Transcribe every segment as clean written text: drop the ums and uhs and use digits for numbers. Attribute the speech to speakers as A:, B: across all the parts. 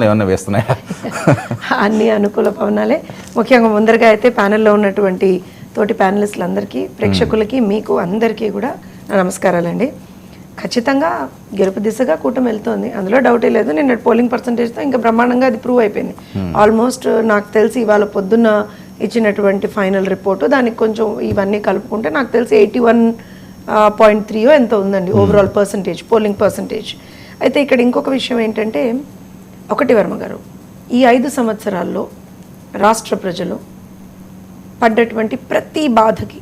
A: ఏమన్నా వేస్తున్నాయా?
B: అన్ని అనుకూల పవనాలే. ముఖ్యంగా ముందరగా అయితే ప్యానెల్లో ఉన్నటువంటి తోటి ప్యానలిస్టులందరికీ, ప్రేక్షకులకి, మీకు అందరికీ కూడా నమస్కారాలండి. ఖచ్చితంగా గెలుపు దిశగా కూటమి వెళ్తోంది, అందులో డౌటే లేదు. నిన్న పోలింగ్ పర్సంటేజ్తో ఇంకా బ్రహ్మాండంగా అది ప్రూవ్ అయిపోయింది. ఆల్మోస్ట్ నాకు తెలిసి ఇవాళ పొద్దున్న ఇచ్చినటువంటి ఫైనల్ రిపోర్టు, దానికి కొంచెం ఇవన్నీ కలుపుకుంటే నాకు తెలిసి 81.3 ఎంతో ఉందండి ఓవరాల్ పర్సంటేజ్, పోలింగ్ పర్సంటేజ్. అయితే ఇక్కడ ఇంకొక విషయం ఏంటంటే, ఒకటి వర్మ గారు, ఈ 5 సంవత్సరాల్లో రాష్ట్ర ప్రజలు పడ్డటువంటి ప్రతి బాధకి,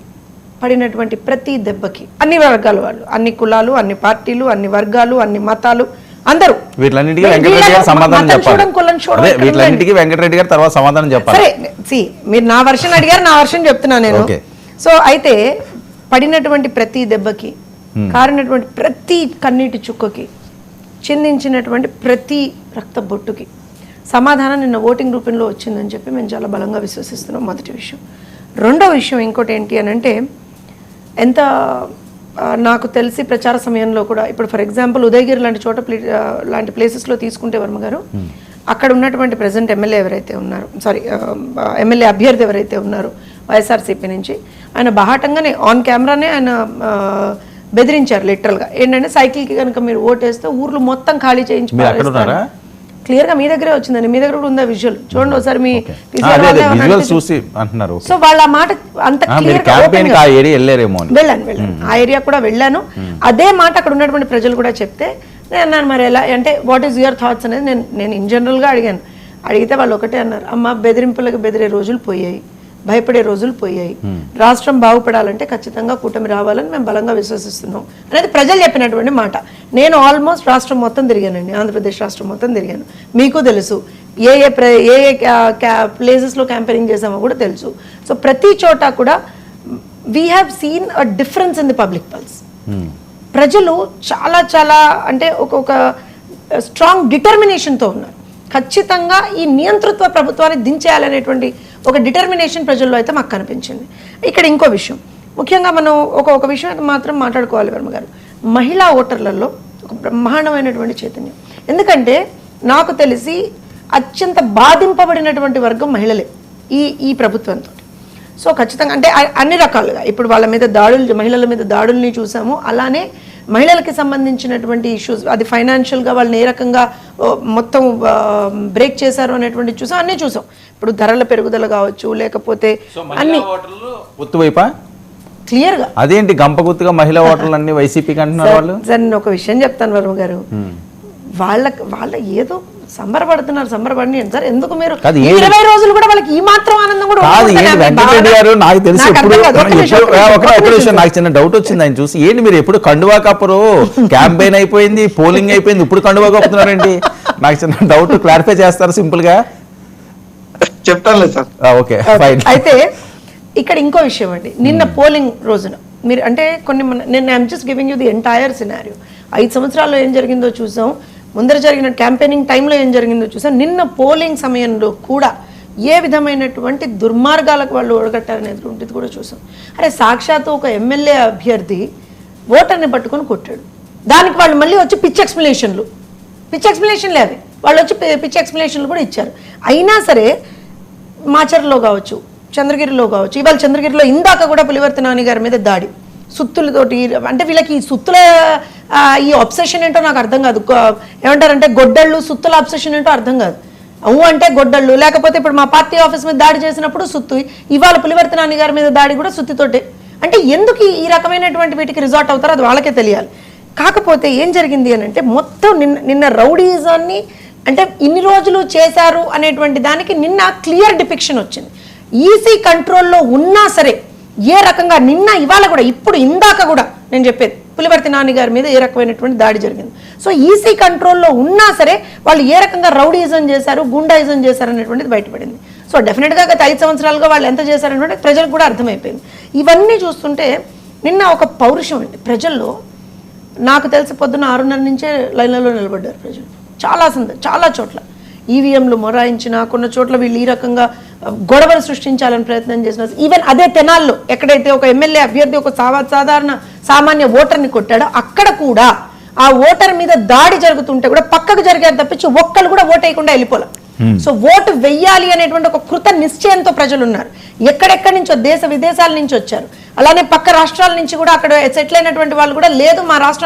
B: పడినటువంటి ప్రతి దెబ్బకి, అన్ని వర్గాల వాళ్ళు, అన్ని కులాలు, అన్ని పార్టీలు, అన్ని వర్గాలు, అన్ని మతాలు, అందరూ
A: వీటిలన్నిటికీ వెంకటరెడ్డి గారు సమాధానం చెప్పాలి. వీటిలన్నిటికీ వెంకటరెడ్డి గారు తర్వాత సమాధానం చెప్పాలి.
B: సరే, మీరు నా వర్షన్ అడిగారు, నా వర్షన్ చెప్తున్నా నేను. సో అయితే పడినటువంటి ప్రతి దెబ్బకి, కారినటువంటి ప్రతి కన్నీటి చుక్కకి, చిందించినటువంటి ప్రతి రక్త బొట్టుకి సమాధానం నిన్న ఓటింగ్ రూపంలో వచ్చిందని చెప్పి మేము చాలా బలంగా విశ్వసిస్తున్నాం. మొదటి విషయం. రెండో విషయం ఇంకోటి ఏంటి అని అంటే, ఎంత నాకు తెలిసి ప్రచార సమయంలో కూడా, ఇప్పుడు ఫర్ ఎగ్జాంపుల్ ఉదయగిరి లాంటి చోట లాంటి ప్లేసెస్లో తీసుకుంటే వర్మ గారు, అక్కడ ఉన్నటువంటి ప్రెసెంట్ ఎమ్మెల్యే ఎవరైతే ఉన్నారు, ఎమ్మెల్యే అభ్యర్థి ఎవరైతే ఉన్నారు వైఎస్ఆర్సీపీ నుంచి, ఆయన బహాటంగానే ఆన్ కెమెరానే ఆయన బెదిరించారు లిటరల్గా. ఏంటంటే సైకిల్కి కనుక మీరు ఓటేస్తే ఊర్లు మొత్తం ఖాళీ చేయించి క్లియర్గా మీ దగ్గరే వచ్చిందండి, మీ దగ్గర కూడా ఉందా విజువల్ చూడండి ఒకసారి. మీ సో వాళ్ళ మాట అంత వెళ్ళాను, ఆ ఏరియా కూడా వెళ్ళాను. అదే మాట అక్కడ ఉన్నటువంటి ప్రజలు కూడా చెప్తే నేను అన్నాను, మరి ఎలా అంటే వాట్ ఈస్ యువర్ థాట్స్ అనేది నేను ఇన్ జనరల్గా అడిగాను. అడిగితే వాళ్ళు ఒకటే అన్నారు, అమ్మ బెదిరింపులకు బెదిరే రోజులు పోయాయి, భయపడే రోజులు పోయాయి, రాష్ట్రం బాగుపడాలంటే ఖచ్చితంగా కూటమి రావాలని మేము బలంగా విశ్వసిస్తున్నాం అనేది ప్రజలు చెప్పినటువంటి మాట. నేను ఆల్మోస్ట్ రాష్ట్రం మొత్తం తిరిగానండి, ఆంధ్రప్రదేశ్ రాష్ట్రం మొత్తం తిరిగాను. మీకు తెలుసు ఏ ప్లేసెస్లో క్యాంపెయినింగ్ చేసామో కూడా తెలుసు. సో ప్రతి చోట కూడా we have seen a difference in the public pulse. ప్రజలు చాలా చాలా అంటే ఒక స్ట్రాంగ్ డిటర్మినేషన్తో ఉన్నారు. ఖచ్చితంగా ఈ నియంతృత్వ ప్రభుత్వాన్ని దించేయాలనేటువంటి ఒక డిటర్మినేషన్ ప్రజల్లో అయితే మాకు కనిపించింది. ఇక్కడ ఇంకో విషయం, ముఖ్యంగా మనం ఒక విషయం మాత్రం మాట్లాడుకోవాలి వర్మ గారు. మహిళా ఓటర్లలో ఒక బ్రహ్మాండమైనటువంటి చైతన్యం. ఎందుకంటే నాకు తెలిసి అత్యంత బాధింపబడినటువంటి వర్గం మహిళలే ఈ ప్రభుత్వంతో. సో ఖచ్చితంగా అంటే అన్ని రకాలుగా ఇప్పుడు వాళ్ళ మీద దాడులు, మహిళల మీద దాడుల్ని చూసాము. అలానే మహిళలకి సంబంధించినటువంటి ఇష్యూస్, అది ఫైనాన్షియల్గా వాళ్ళని ఏ రకంగా మొత్తం బ్రేక్ చేశారు అనేటువంటి చూసాం, అన్నీ చూసాం. ఇప్పుడు ధరల పెరుగుదల కావచ్చు, లేకపోతే అన్ని క్లియర్గా.
A: అదేంటి గంపగుత్తుగా మహిళా ఓటర్లు అన్ని వైసీపీకి అంటున్నారు వాళ్ళు.
B: సార్ నేను ఒక విషయం చెప్తాను వర్మ గారు, వాళ్ళ ఏదో సంబరపడిని సార్. ఎందుకు మీరు 20 రోజులు కూడా వాళ్ళకి ఈ మాత్రం ఆనందం కూడా
A: వెంకటరెడ్డి గారు నాకు తెలిసి నాకు చిన్న డౌట్ వచ్చింది ఆయన చూసి. ఏంటి మీరు ఎప్పుడు కండువా కప్పరు, క్యాంపెయిన్ అయిపోయింది, పోలింగ్ అయిపోయింది, ఇప్పుడు కండువా కప్పుతున్నారండి? నాకు చిన్న డౌట్, క్లారిఫై చేస్తారు సింపుల్ గా?
C: చెప్తాను సార్.
A: Okay fine.
B: అయితే ఇక్కడ ఇంకో విషయం అండి, నిన్న పోలింగ్ రోజున మీరు అంటే నేను I'm just giving you the entire scenario. 5 సంవత్సరాల్లో ఏం జరిగిందో చూసాం, ముందర జరిగిన క్యాంపెయినింగ్ టైంలో ఏం జరిగిందో చూసాం, నిన్న పోలింగ్ సమయంలో కూడా ఏ విధమైనటువంటి దుర్మార్గాలకు వాళ్ళు ఒడగట్టారనేటువంటిది కూడా చూసాం. అరే సాక్షాత్తు ఒక ఎమ్మెల్యే అభ్యర్థి ఓటర్ని పట్టుకొని కొట్టాడు, దానికి వాళ్ళు మళ్ళీ వచ్చి పిచ్ ఎక్స్ప్లెనేషన్లే అవి, వాళ్ళు వచ్చి పిచ్ ఎక్స్ప్లెనేషన్లు కూడా ఇచ్చారు. అయినా సరే మాచర్లో కావచ్చు, చంద్రగిరిలో కావచ్చు, ఇవాళ చంద్రగిరిలో ఇందాక కూడా పులివర్తి నాని గారి మీద దాడి సుత్తులతోటి. అంటే వీళ్ళకి ఈ సుత్తుల ఈ అబ్సెషన్ ఏంటో నాకు అర్థం కాదు. ఏమంటారంటే గొడ్డళ్ళు, సుత్తుల అబ్సెషన్ ఏంటో అర్థం కాదు. అవు అంటే గొడ్డళ్ళు, లేకపోతే ఇప్పుడు మా పార్టీ ఆఫీస్ మీద దాడి చేసినప్పుడు సుత్తు, ఇవాళ పులివర్తి నాని గారి మీద దాడి కూడా సుత్తితోటే. అంటే ఎందుకు ఈ రకమైనటువంటి వీటికి రిజార్ట్ అవుతారో అది వాళ్ళకే తెలియాలి. కాకపోతే ఏం జరిగింది అని అంటే, మొత్తం నిన్న రౌడీజాన్ని అంటే ఇన్ని రోజులు చేశారు అనేటువంటి దానికి నిన్న క్లియర్ డిపిక్షన్ వచ్చింది. ఈసీ కంట్రోల్లో ఉన్నా సరే ఏ రకంగా నిన్న ఇవాళ కూడా ఇప్పుడు ఇందాక కూడా నేను చెప్పేది పులివర్తి నాని గారి మీద ఏ రకమైనటువంటి దాడి జరిగింది. సో ఈసీ కంట్రోల్లో ఉన్నా సరే వాళ్ళు ఏ రకంగా రౌడీజం చేశారు, గుండాయిజం చేశారు అనేటువంటిది బయటపడింది. సో డెఫినెట్గా గత 5 సంవత్సరాలుగా వాళ్ళు ఎంత చేశారనేది ప్రజలకు కూడా అర్థమైపోయింది. ఇవన్నీ చూస్తుంటే నిన్న ఒక పౌరుషం అండి ప్రజల్లో. నాకు తెలిసి పొద్దున్న 6:30 నుంచే లైన్లలో నిలబడ్డారు ప్రజలు చాలా చోట్ల. ఈవీఎంలు మొరాయించిన కొన్ని చోట్ల వీళ్ళు ఈ రకంగా గొడవలు సృష్టించాలని ప్రయత్నం చేసిన, ఈవెన్ అదే తెనాల్లో ఎక్కడైతే ఒక ఎమ్మెల్యే అభ్యర్థి ఒక సామాన్య ఓటర్ని కొట్టాడో అక్కడ కూడా ఆ ఓటర్ మీద దాడి జరుగుతుంటే కూడా పక్కకు జరిగారు తప్పించి ఒక్కరు కూడా ఓటు వేయకుండా వెళ్ళిపోలే. సో ఓటు వెయ్యాలి అనేటువంటి ఒక కృత నిశ్చయంతో ప్రజలు ఉన్నారు. ఎక్కడెక్కడి నుంచో దేశ విదేశాల నుంచి వచ్చారు. అలానే పక్క రాష్ట్రాల నుంచి కూడా అక్కడ సెటిల్ అయినటువంటి వాళ్ళు కూడా లేదు మా రాష్ట్రానికి